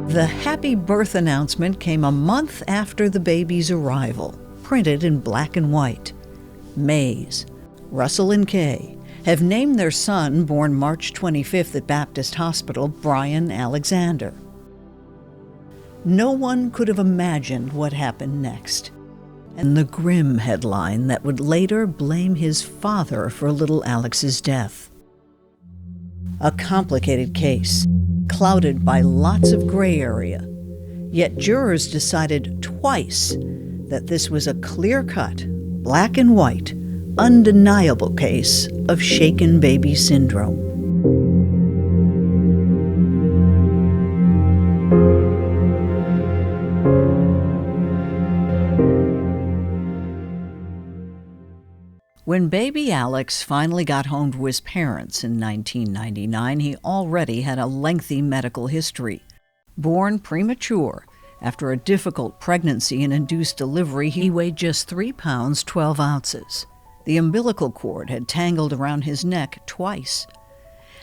The happy birth announcement came a month after the baby's arrival, printed in black and white. Mays, Russell and Kay, have named their son, born March 25th at Baptist Hospital, Brian Alexander. No one could have imagined what happened next, and the grim headline that would later blame his father for little Alex's death. A complicated case, clouded by lots of gray area, yet jurors decided twice that this was a clear-cut, black and white, undeniable case of shaken baby syndrome. When baby Alex finally got home to his parents in 1999, he already had a lengthy medical history. Born premature, after a difficult pregnancy and induced delivery, he weighed just 3 pounds 12 ounces. The umbilical cord had tangled around his neck twice.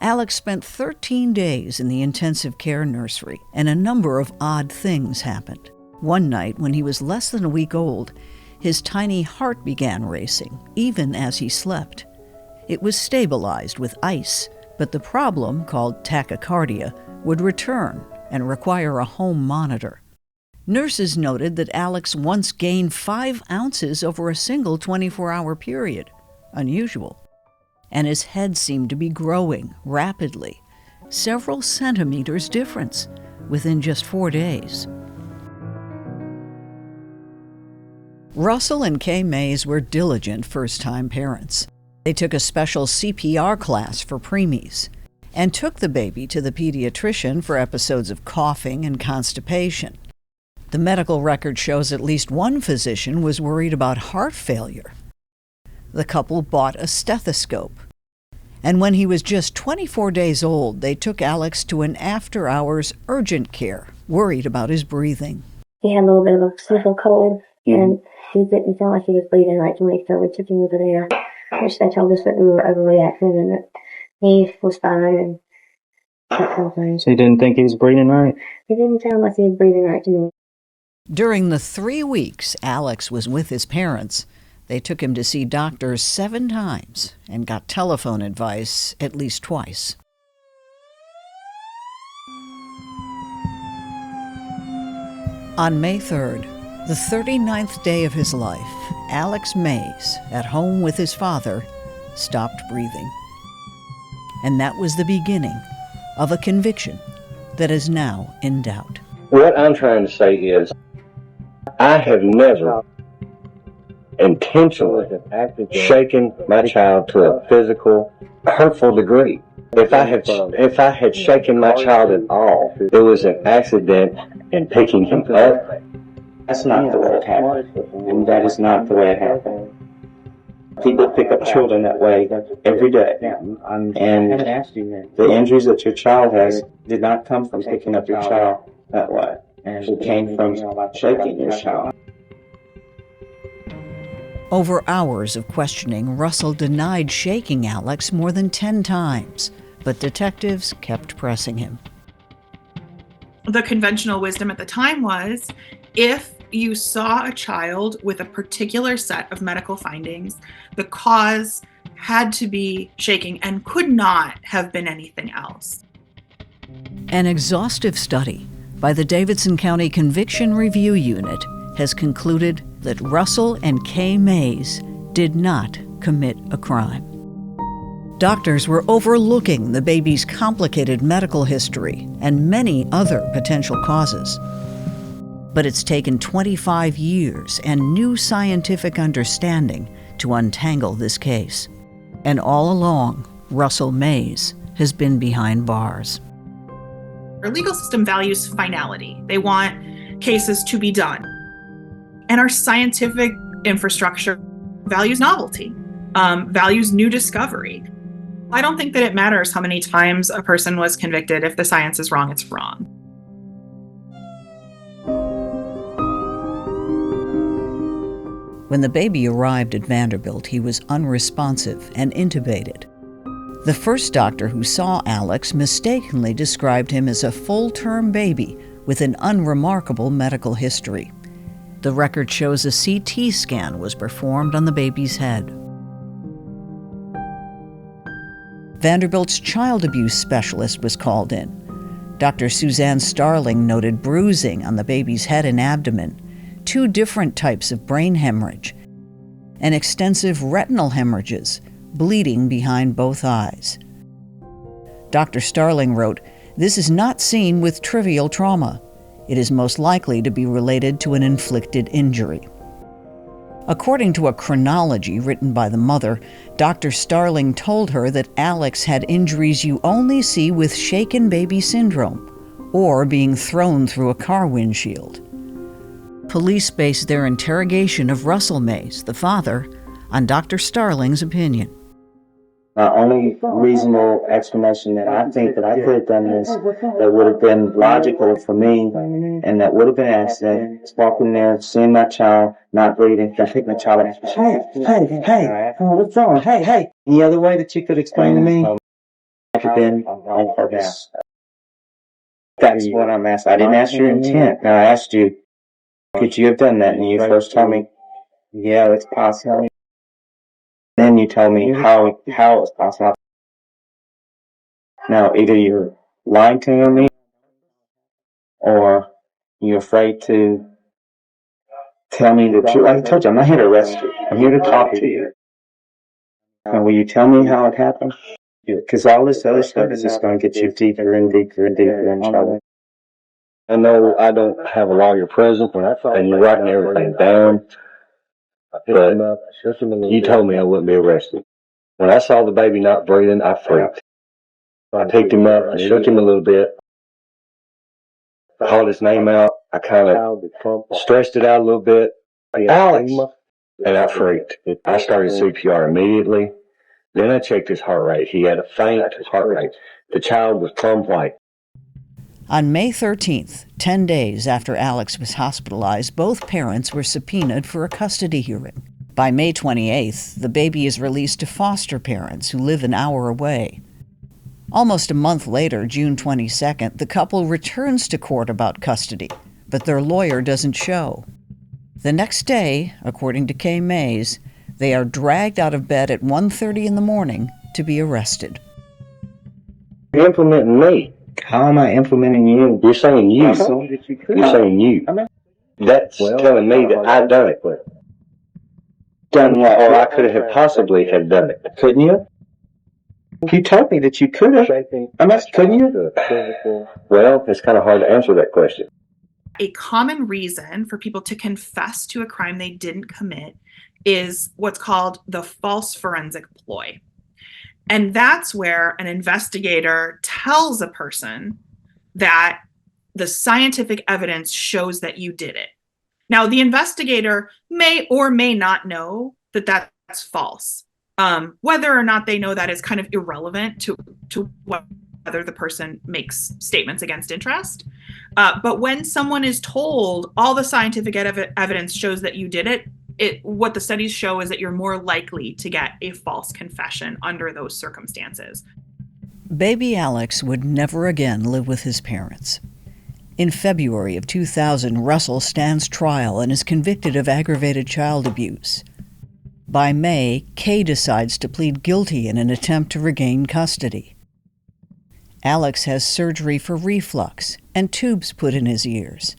Alex spent 13 days in the intensive care nursery, and a number of odd things happened. One night, when he was less than a week old, his tiny heart began racing, even as he slept. It was stabilized with ice, but the problem, called tachycardia, would return and require a home monitor. Nurses noted that Alex once gained 5 ounces over a single 24-hour period, unusual. And his head seemed to be growing rapidly, several centimeters difference within just 4 days. Russell and Kay Mays were diligent first-time parents. They took a special CPR class for preemies and took the baby to the pediatrician for episodes of coughing and constipation. The medical record shows at least one physician was worried about heart failure. The couple bought a stethoscope. And when he was just 24 days old, they took Alex to an after-hours urgent care, worried about his breathing. He had a little bit of a sniffle cold, and he didn't feel like he was breathing right to me, so we took him over there, which they told us that we were overreacting and that he was fine and that kind of thing. So you didn't think he was breathing right? He didn't sound like he was breathing right to me. During the 3 weeks Alex was with his parents, they took him to see doctors 7 times and got telephone advice at least twice. On May 3rd, the 39th day of his life, Alex Mays, at home with his father, stopped breathing. And that was the beginning of a conviction that is now in doubt. What I'm trying to say is, I have never intentionally shaken my child to a physical, hurtful degree. If I had shaken my child at all, it was an accident in picking him up. That's not the way it happened, and that is not the way it happened. People pick up children that way every day, and the injuries that your child has did not come from picking up your child that way. It came from shaking your child. Over hours of questioning, Russell denied shaking Alex more than 10 times, but detectives kept pressing him. The conventional wisdom at the time was, if you saw a child with a particular set of medical findings, the cause had to be shaking and could not have been anything else. An exhaustive study by the Davidson County Conviction Review Unit has concluded that Russell and Kay Mays did not commit a crime. Doctors were overlooking the baby's complicated medical history and many other potential causes. But it's taken 25 years and new scientific understanding to untangle this case. And all along, Russell Mays has been behind bars. Our legal system values finality. They want cases to be done. And our scientific infrastructure values novelty, values new discovery. I don't think that it matters how many times a person was convicted. If the science is wrong, it's wrong. When the baby arrived at Vanderbilt, he was unresponsive and intubated. The first doctor who saw Alex mistakenly described him as a full-term baby with an unremarkable medical history. The record shows a CT scan was performed on the baby's head. Vanderbilt's child abuse specialist was called in. Dr. Suzanne Starling noted bruising on the baby's head and abdomen, 2 different types of brain hemorrhage, and extensive retinal hemorrhages, bleeding behind both eyes. Dr. Starling wrote, "This is not seen with trivial trauma. It is most likely to be related to an inflicted injury." According to a chronology written by the mother, Dr. Starling told her that Alex had injuries you only see with shaken baby syndrome or being thrown through a car windshield. Police based their interrogation of Russell Mays, the father, on Dr. Starling's opinion. The only reasonable explanation that I think that I could have done this that would have been logical for me and that would have been accident is walking there, seeing my child not breathing, I take my child and hey, what's wrong? Hey. Any other way that you could explain to me? It could have been on purpose. That's what I'm asking. I didn't ask your intent. Now I asked you, could you have done that? And you first told me, yeah, it's possible. Then you told me how it was possible. Now, either you're lying to me or you're afraid to tell me the truth. Like I told you, I'm not here to arrest you. I'm here to talk to you. Now, will you tell me how it happened? Because all this other stuff is just going to get you deeper and deeper and deeper in trouble. I know I don't have a lawyer present, and you're writing everything down, but you told me I wouldn't be arrested. When I saw the baby not breathing, I freaked. I picked him up, I shook him a little bit, called his name out, I kind of stretched it out a little bit, Alex! And I freaked. I started CPR immediately. Then I checked his heart rate. He had a faint heart rate. The child was plumb white. On May 13th, 10 days after Alex was hospitalized, both parents were subpoenaed for a custody hearing. By May 28th, the baby is released to foster parents who live an hour away. Almost a month later, June 22nd, the couple returns to court about custody, but their lawyer doesn't show. The next day, according to Kay Mays, they are dragged out of bed at 1:30 in the morning to be arrested. You're implementing me. How am I implementing you? You're saying you. You're saying you. That's telling me that I've done it. Done what? Or I could have possibly have done it. Couldn't you? You told me that you could have. Couldn't you? Well, it's kind of hard to answer that question. A common reason for people to confess to a crime they didn't commit is what's called the false forensic ploy. And that's where an investigator tells a person that the scientific evidence shows that you did it. Now, the investigator may or may not know that that's false. Whether or not they know that is kind of irrelevant to whether the person makes statements against interest. But when someone is told all the scientific evidence shows that you did it, what the studies show is that you're more likely to get a false confession under those circumstances. Baby Alex would never again live with his parents. In February of 2000, Russell stands trial and is convicted of aggravated child abuse. By May, Kay decides to plead guilty in an attempt to regain custody. Alex has surgery for reflux and tubes put in his ears.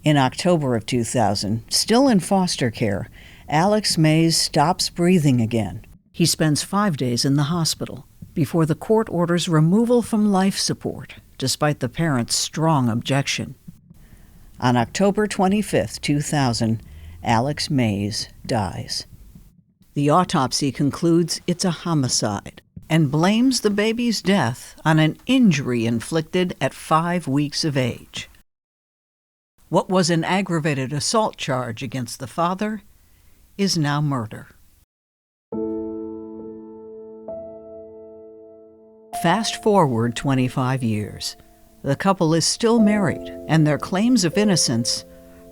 In October of 2000, still in foster care, Alex Mays stops breathing again. He spends 5 days in the hospital before the court orders removal from life support, despite the parents' strong objection. On October 25, 2000, Alex Mays dies. The autopsy concludes it's a homicide and blames the baby's death on an injury inflicted at 5 weeks of age. What was an aggravated assault charge against the father is now murder. Fast forward 25 years. The couple is still married, and their claims of innocence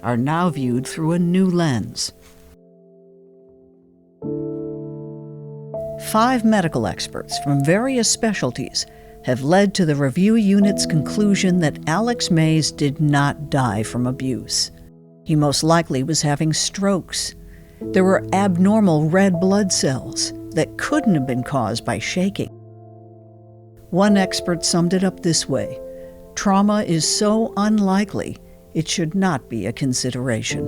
are now viewed through a new lens. 5 medical experts from various specialties have led to the review unit's conclusion that Alex Mays did not die from abuse. He most likely was having strokes. There were abnormal red blood cells that couldn't have been caused by shaking. One expert summed it up this way: trauma is so unlikely, it should not be a consideration.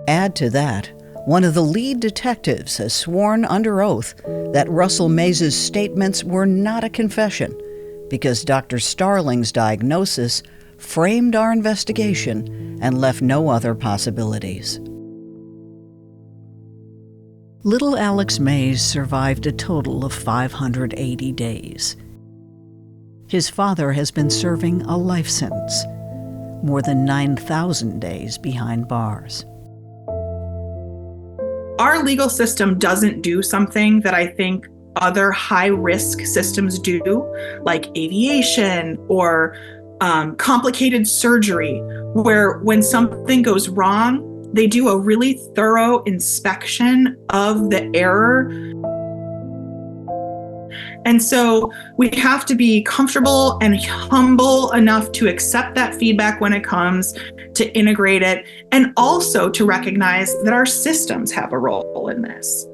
Add to that, one of the lead detectives has sworn under oath that Russell Mays' statements were not a confession because Dr. Starling's diagnosis framed our investigation and left no other possibilities. Little Alex Mays survived a total of 580 days. His father has been serving a life sentence, more than 9,000 days behind bars. Our legal system doesn't do something that I think other high-risk systems do, like aviation or complicated surgery, where when something goes wrong, they do a really thorough inspection of the error. And so we have to be comfortable and humble enough to accept that feedback when it comes, to integrate it, and also to recognize that our systems have a role in this.